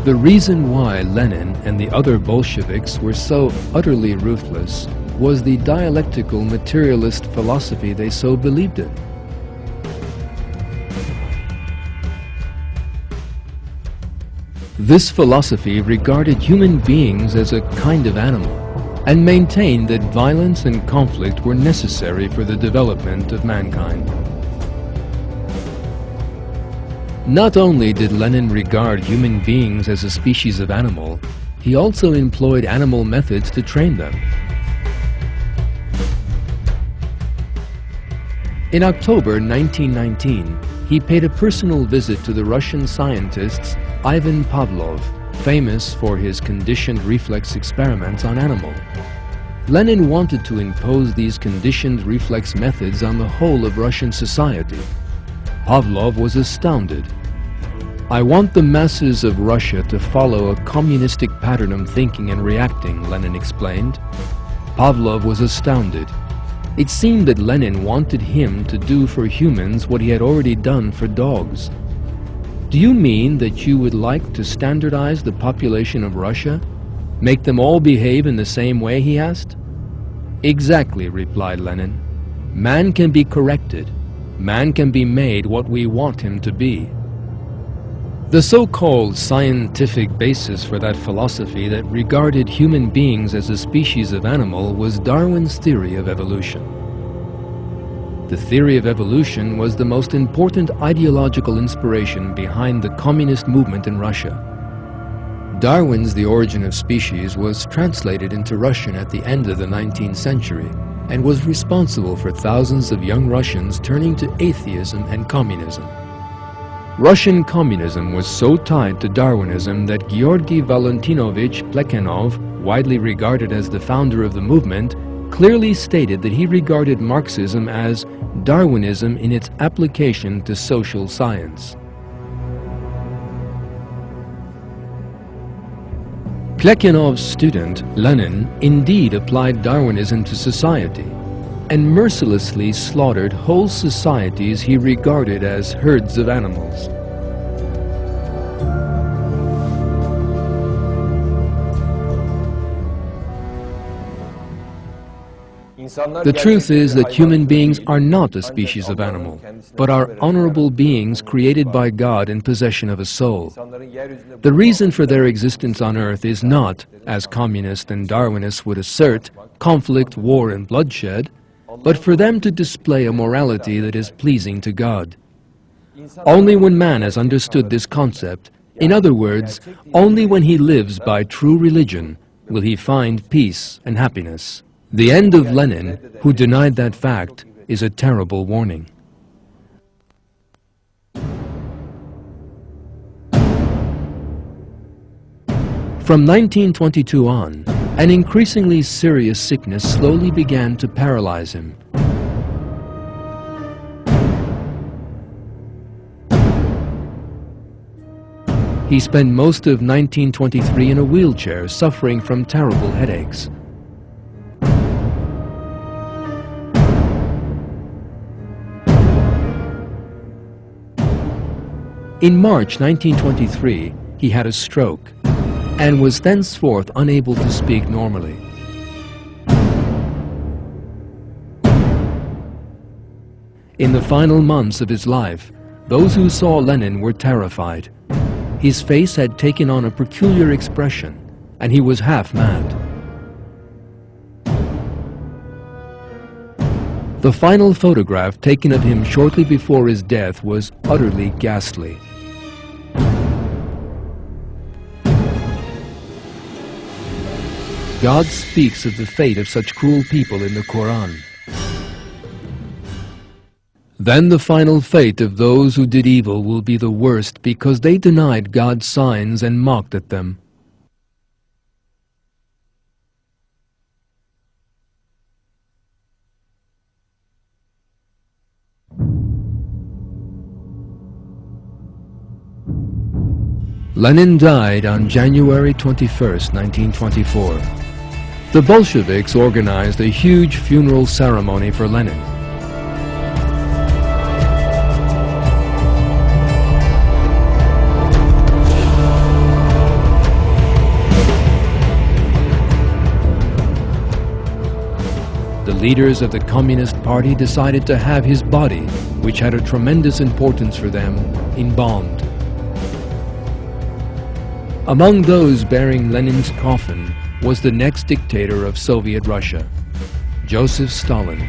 The reason why Lenin and the other Bolsheviks were so utterly ruthless was the dialectical materialist philosophy they so believed in. This philosophy regarded human beings as a kind of animal and maintained that violence and conflict were necessary for the development of mankind. Not only did Lenin regard human beings as a species of animal, he also employed animal methods to train them. In October 1919, he paid a personal visit to the Russian scientists Ivan Pavlov, famous for his conditioned reflex experiments on animals. Lenin wanted to impose these conditioned reflex methods on the whole of Russian society. Pavlov was astounded. "I want the masses of Russia to follow a communistic pattern of thinking and reacting," Lenin explained. Pavlov was astounded. It seemed that Lenin wanted him to do for humans what he had already done for dogs. "Do you mean that you would like to standardize the population of Russia? Make them all behave in the same way?" he asked. "Exactly," replied Lenin. "Man can be corrected. Man can be made what we want him to be." The so-called scientific basis for that philosophy that regarded human beings as a species of animal was Darwin's theory of evolution. The theory of evolution was the most important ideological inspiration behind the communist movement in Russia. Darwin's The Origin of Species was translated into Russian at the end of the 19th century and was responsible for thousands of young Russians turning to atheism and communism. Russian communism was so tied to Darwinism that Georgy Valentinovich Plekhanov, widely regarded as the founder of the movement, clearly stated that he regarded Marxism as Darwinism in its application to social science. Plekhanov's student, Lenin, indeed applied Darwinism to society and mercilessly slaughtered whole societies he regarded as herds of animals. The truth is that human beings are not a species of animal, but are honorable beings created by God in possession of a soul. The reason for their existence on earth is not, as communists and Darwinists would assert, conflict, war, and bloodshed, but for them to display a morality that is pleasing to God. Only when man has understood this concept, in other words, only when he lives by true religion, will he find peace and happiness. The end of Lenin, who denied that fact, is a terrible warning. From 1922 on, an increasingly serious sickness slowly began to paralyze him. He spent most of 1923 in a wheelchair, suffering from terrible headaches. In March 1923, he had a stroke and was thenceforth unable to speak normally. In the final months of his life, those who saw Lenin were terrified. His face had taken on a peculiar expression, and he was half mad. The final photograph taken of him shortly before his death was utterly ghastly. God speaks of the fate of such cruel people in the Quran. Then the final fate of those who did evil will be the worst because they denied God's signs and mocked at them. Lenin died on January 21, 1924. The Bolsheviks organized a huge funeral ceremony for Lenin. The leaders of the Communist Party decided to have his body, which had a tremendous importance for them, embalmed. Among those bearing Lenin's coffin was the next dictator of Soviet Russia, Joseph Stalin.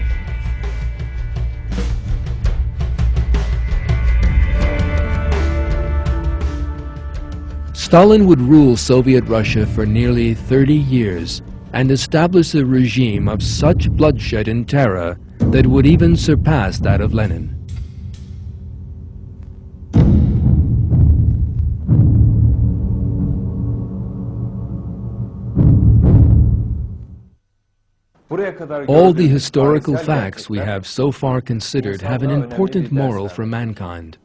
Stalin would rule Soviet Russia for nearly 30 years and establish a regime of such bloodshed and terror that would even surpass that of Lenin. All the historical facts we have so far considered have an important moral for mankind.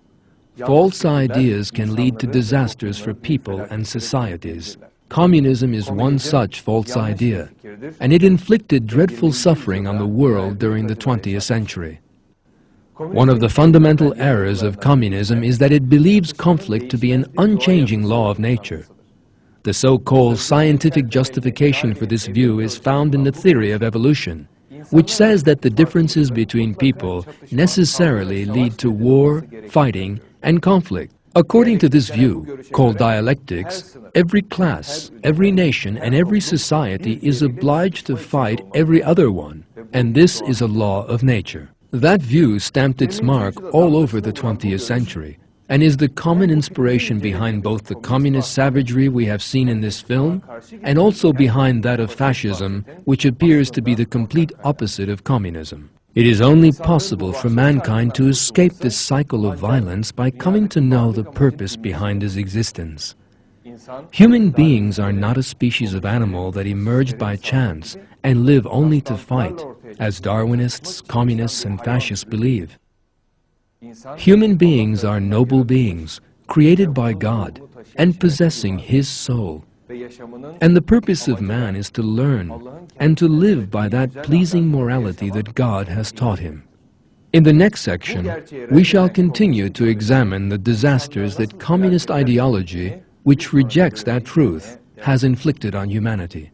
False ideas can lead to disasters for people and societies. Communism is one such false idea, and it inflicted dreadful suffering on the world during the 20th century. One of the fundamental errors of communism is that it believes conflict to be an unchanging law of nature. The so-called scientific justification for this view is found in the theory of evolution, which says that the differences between people necessarily lead to war, fighting, and conflict. According to this view, called dialectics, every class, every nation, and every society is obliged to fight every other one, and this is a law of nature. That view stamped its mark all over the 20th century, and is the common inspiration behind both the communist savagery we have seen in this film, and also behind that of fascism, which appears to be the complete opposite of communism. It is only possible for mankind to escape this cycle of violence by coming to know the purpose behind its existence. Human beings are not a species of animal that emerged by chance and live only to fight, as Darwinists, communists, and fascists believe. Human beings are noble beings, created by God and possessing His soul. And the purpose of man is to learn and to live by that pleasing morality that God has taught him. In the next section, we shall continue to examine the disasters that communist ideology, which rejects that truth, has inflicted on humanity.